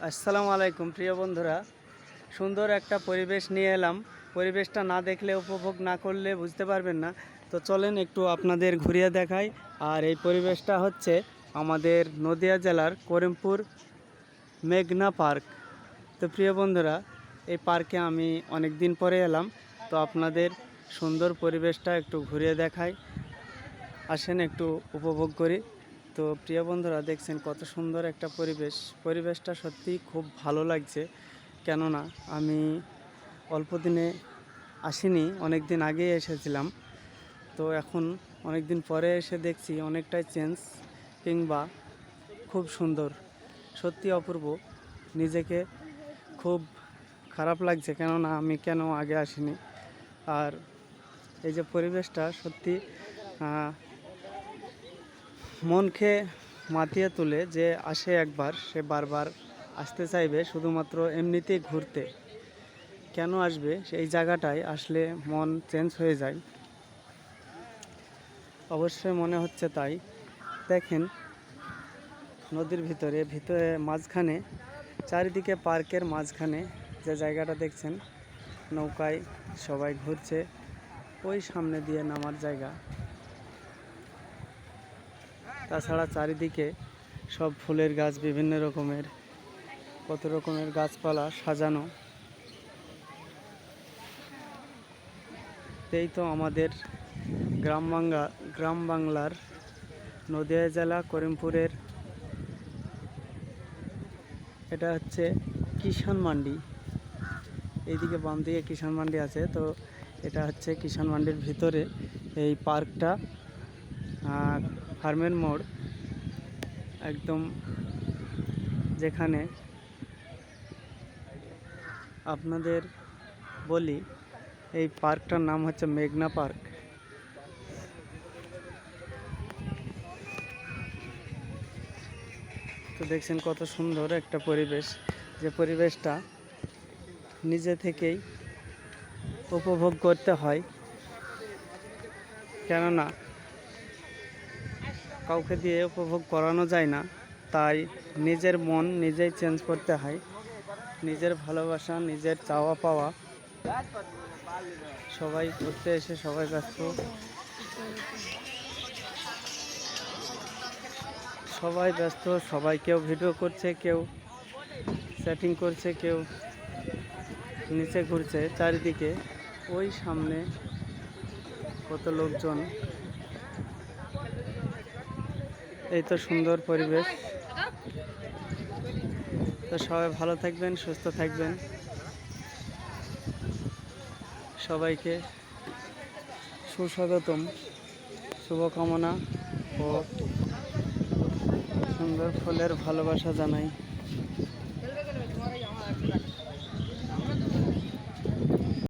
আসসালামু আলাইকুম প্রিয় বন্ধুরা, সুন্দর একটা পরিবেশ নিয়ে এলাম। পরিবেশটা না দেখলে, উপভোগ না করলে বুঝতে পারবেন না। তো চলেন একটু আপনাদের ঘুরিয়ে দেখাই। আর এই পরিবেশটা হচ্ছে আমাদের নদিয়া জেলার করিমপুর মেঘনা পার্ক। তো প্রিয় বন্ধুরা, এই পার্কে আমি অনেক দিন পরে এলাম। তো আপনাদের সুন্দর পরিবেশটা একটু ঘুরিয়ে দেখাই, আসেন একটু উপভোগ করি। তো প্রিয় বন্ধুরা, দেখছেন কত সুন্দর একটা পরিবেশটা সত্যিই খুব ভালো লাগছে। কেননা আমি অল্প দিনে আসিনি, অনেক দিন আগেই এসেছিলাম। তো এখন অনেক দিন পরে এসে দেখছি অনেকটাই চেঞ্জ, কিংবা খুব সুন্দর, সত্যি অপূর্ব। নিজেকে খুব খারাপ লাগছে, কেননা আমি কেন আগে আসিনি। আর এই যে পরিবেশটা সত্যি মনকে মাতিয়ে তোলে। যে আসে একবার, সে বারবার আসতে চাইবে, শুধুমাত্র এমনিতেই ঘুরতে। কেন আসবে? সেই জায়গাটায় আসলে মন চেঞ্জ হয়ে যায়, অবশ্যই মনে হচ্ছে তাই। দেখেন, নদীর ভিতরে মাঝখানে, চারিদিকে পার্কের মাঝখানে যে জায়গাটা দেখছেন, নৌকায় সবাই ঘুরছে, ওই সামনে দিয়ে নামার জায়গা। তাছাড়া চারিদিকে সব ফুলের গাছ, বিভিন্ন রকমের, কত রকমের গাছপালা সাজানো। এই তো আমাদের গ্রাম বাংলার নদিয়া জেলা করিমপুরের, এটা হচ্ছে কিষান মান্ডি। এইদিকে বাম দিকে কিষান মান্ডি আছে। তো এটা হচ্ছে কিষান মান্ডির ভিতরে এই পার্কটা, ফার্মের মোড় একদম, যেখানে আপনাদের বলি এই পার্কটার নাম হচ্ছে মেঘনা পার্ক। তো দেখছেন কত সুন্দর একটা পরিবেশ, যে পরিবেশটা নিজে থেকেই উপভোগ করতে হয়। কেননা কাউকে দিয়ে উপভোগ করানো যায় না, তাই নিজের মন নিজেই চেঞ্জ করতে হয়। নিজের ভালোবাসা, নিজের চাওয়া পাওয়া, সবাই ঘুরতে এসে সবাই ব্যস্ত, সবাই কেউ ভিডিও করছে, কেউ চ্যাটিং করছে, কেউ নিচে ঘুরছে চারিদিকে। ওই সামনে কত লোকজন। এই তো সুন্দর পরিবেশ। তো সবাই ভালো থাকবেন, সুস্থ থাকবেন। সবাইকে সুস্বাগতম, শুভকামনা ও সুন্দর ফুলের ভালোবাসা জানাই।